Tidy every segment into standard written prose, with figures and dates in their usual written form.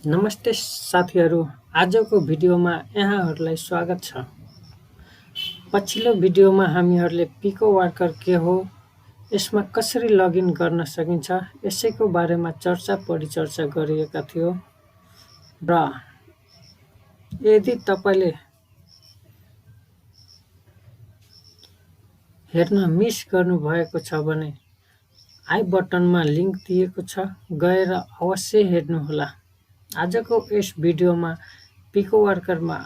नमस्ते साथीहरू। आजको भिडियोमा यहाँहरूलाई स्वागत छ। पछिल्लो भिडियोमा हामीहरूले पिको वर्कर के हो, यसमा कसरी लगइन गर्न सकिन्छ, यसैको बारेमा परिचर्चा गरिएका थियो। र यदि तपाईले हेर्न मिस गर्नुभएको छ भने आई बटनमा लिङ्क दिएको छ, गएर अवश्य हेर्नुहोला। आजको यस भिडियोमा पिको वर्करमा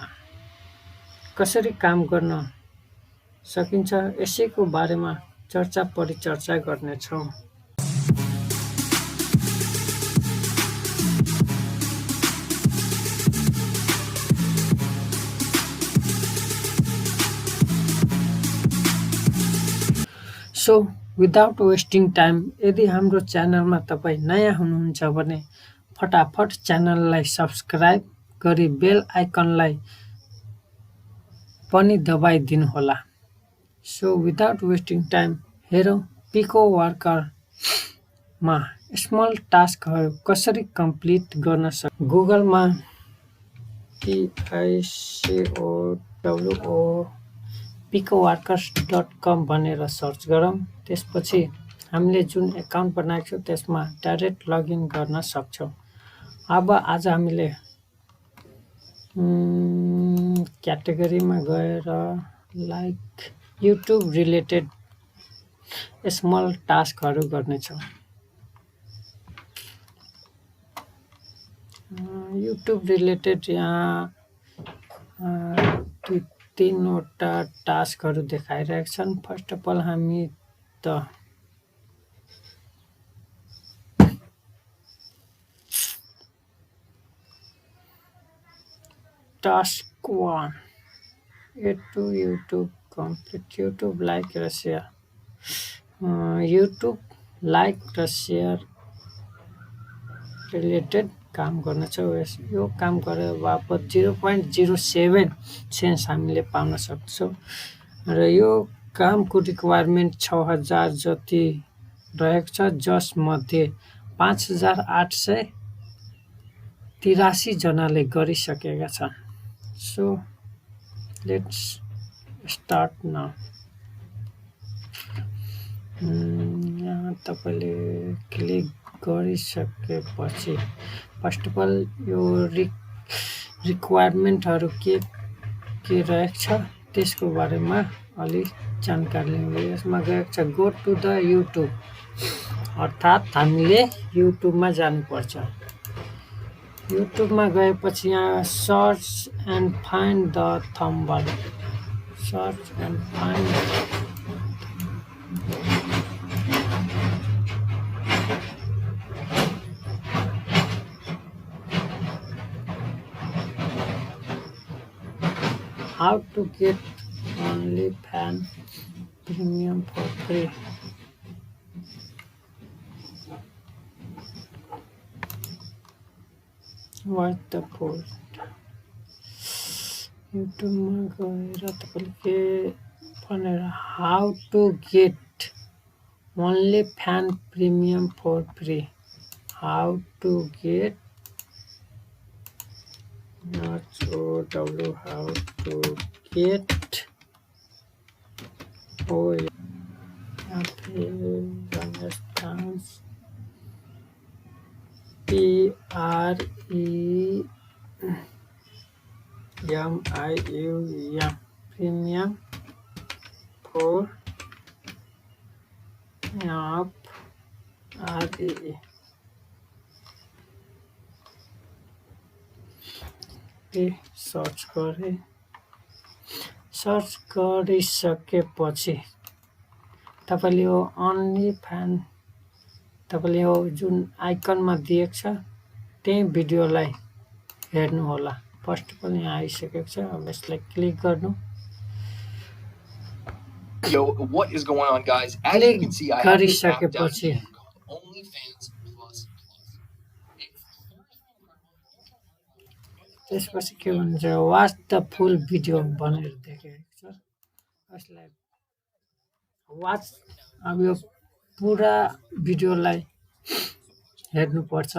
कसरी काम गर्न सकिन्छ यसैको बारेमा परिचर्चा गर्नेछौँ। सो विदाउट वेस्टिङ टाइम, यदि हाम्रो च्यानलमा तपाईँ नयाँ हुनुहुन्छ भने फटाफट च्यानललाई सब्स्क्राइब गरी बेल आइकनलाई पनि दबाइदिनुहोला। सो विदाउट वेस्टिङ टाइम, हेरौँ पिको वर्करमा स्मल टास्कहरू कसरी कम्प्लिट गर्न सक्छ। गुगलमा picoworkers.com भनेर सर्च गरौँ। त्यसपछि हामीले जुन एकाउन्ट बनाएको छौँ त्यसमा डाइरेक्ट लगइन गर्न सक्छौँ। अब आज हामीले क्याटेगोरीमा गएर लाइक युट्युब रिलेटेड स्मल टास्कहरू गर्नेछौँ। युट्युब रिलेटेड यहाँ 2-3वटा टास्कहरू देखाइरहेका छन्। फर्स्ट अफ अल हामी त task 1, add to YouTube complete YouTube like र सेयर। युट्युब लाइक र सेयर रिलेटेड काम गर्न छ। यो काम गरे बापत 0.07 सेन्स हामीले पाउन सक्छौँ र यो कामको रिक्वायरमेन्ट 6000 जति रहेको छ, जसमध्ये 5883 जनाले गरिसकेका छन्। So let's start now. यहाँ तपाईँले क्लिक गरिसकेपछि फर्स्ट अफ अल यो रिक्वायरमेन्टहरू के रहेको छ त्यसको बारेमा अलि जानकारी लिनु। यसमा गएको छ गो टु द युट्युब, अर्थात् हामीले युट्युबमा जानुपर्छ। युट्युबमा गएपछि यहाँ search and find the thumbnail, search and find how to get OnlyFans premium for free. What the post? युट्युबमा गएर तपाईँले के भनेर how to get OnlyFans premium for free. How to get how to get premium for search गरे। Search गरिसकेपछि तपाईँले यो OnlyFans तपाईँले यो जुन आइकनमा दिएको छ त्यही भिडियोलाई हेर्नुहोला। फर्स्ट अफ अल यहाँ आइसकेको छ। अब यसलाई क्लिक गर्नु। Yo, what is going on, guys? As you can see, I have this app down here called OnlyFans Plus. त्यसपछि के भन्छ, वाच द फुल भिडियो भनेर देखेको छ। यसलाई वाच, अब यो पुरा भिडियोलाई हेर्नुपर्छ।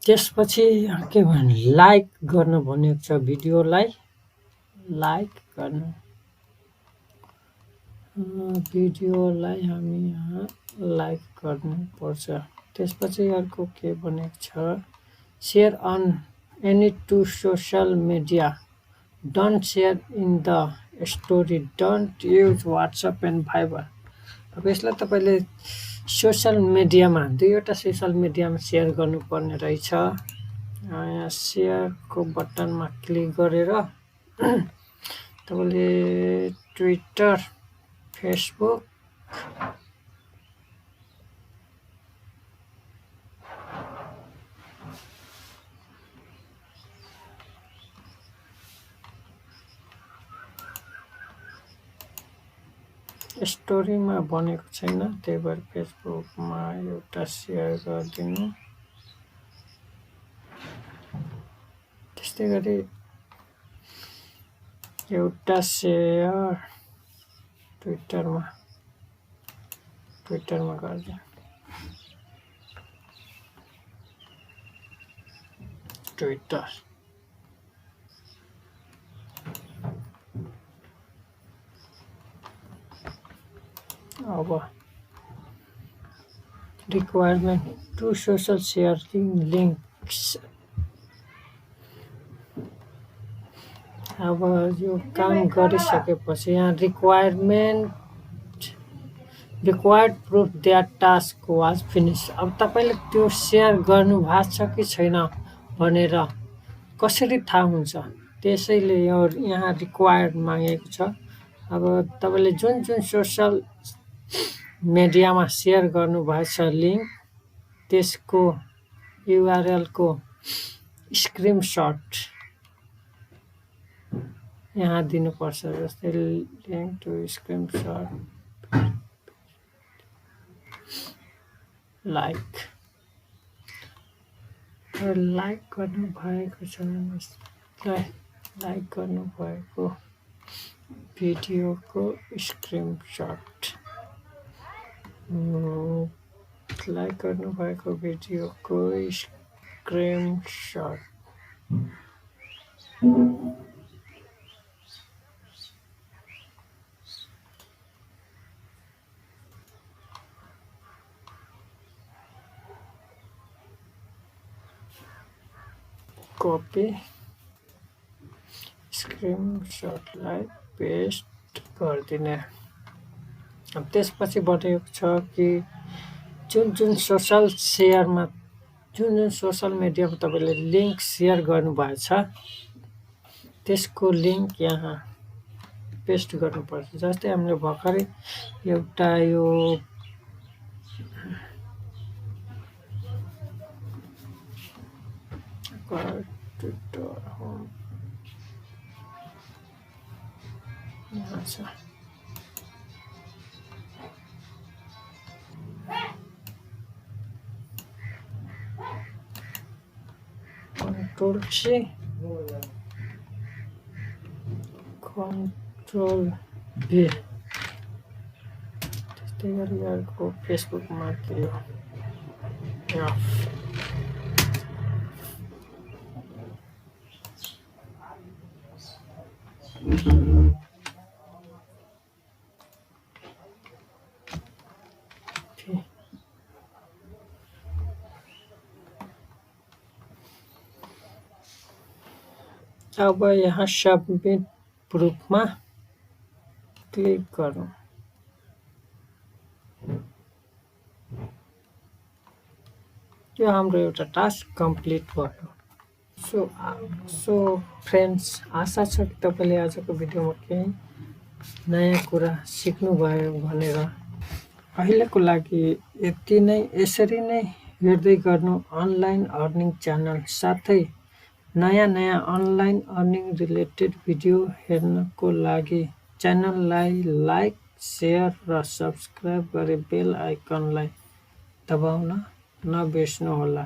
त्यसपछि के भन्नु लाइक गर्नु भनेको छ भिडियोलाई लाइक गर्नु भिडियोलाई हामी यहाँ लाइक गर्नुपर्छ त्यसपछि अर्को के भनेको छ share on any to social media don't share in the story don't use WhatsApp and Viber अब यसलाई तपाईँले सोसल मिडियामा दुईवटा सोसल मिडियामा सेयर गर्नुपर्ने रहेछ यहाँ सेयरको बटनमा क्लिक गरेर तपाईँले ट्विटर फेसबुक स्टोरीमा बनेको छैन त्यही भएर फेसबुकमा एउटा सेयर गरिदिनु त्यस्तै गरी एउटा सेयर ट्विटरमा गरिदिनु ट्विटर अब requirement to social sharing links अब यो काम गरिसकेपछि यहाँ required proof that task was finish अब तपाईँले त्यो सेयर गर्नु भएको छ कि छैन भनेर कसरी थाहा हुन्छ त्यसैले यो यहाँ रिक्वायर्ड मागेको छ अब तपाईँले जुन सोसल मिडियामा सेयर गर्नुभएछ लिङ्क त्यसको युआरएलको स्क्रिनसट यहाँ दिनुपर्छ जस्तै लिङ्क टु स्क्रिनसट लाइक गर्नुभएको छ लाइक गर्नुभएको भिडियोको स्क्रिनसट लाइक गर्नुभएको भिडियोको स्क्रिनसट कपी स्क्रिनसटलाई पेस्ट गरिदिने अब त्यसपछि भनेको छ कि जुन सोसल मिडियामा तपाईँले लिङ्क सेयर गर्नुभएछ त्यसको लिङ्क यहाँ पेस्ट गर्नुपर्छ जस्तै हामीले भर्खरै एउटा यो ट्विटर होम यहाँ छ Control C Control B त्यस्तै गरी अर्को फेसबुकमा त्यो अब यहाँ सबमिट प्रुफमा क्लिक गरौँ यो हाम्रो एउटा टास्क कम्प्लिट भयो सो फ्रेन्ड्स आशा छ कि तपाईँले आजको भिडियोमा केही नयाँ कुरा सिक्नुभयो भनेर अहिलेको लागि यति नै यसरी नै हेर्दै गर्नु अनलाइन अर्निङ च्यानल साथै नयाँ अनलाइन अर्निङ रिलेटेड भिडियो हेर्नको लागि च्यानललाई लाइक सेयर र सब्सक्राइब गरी बेल आइकनलाई दबाउन नबिर्स्नुहोला।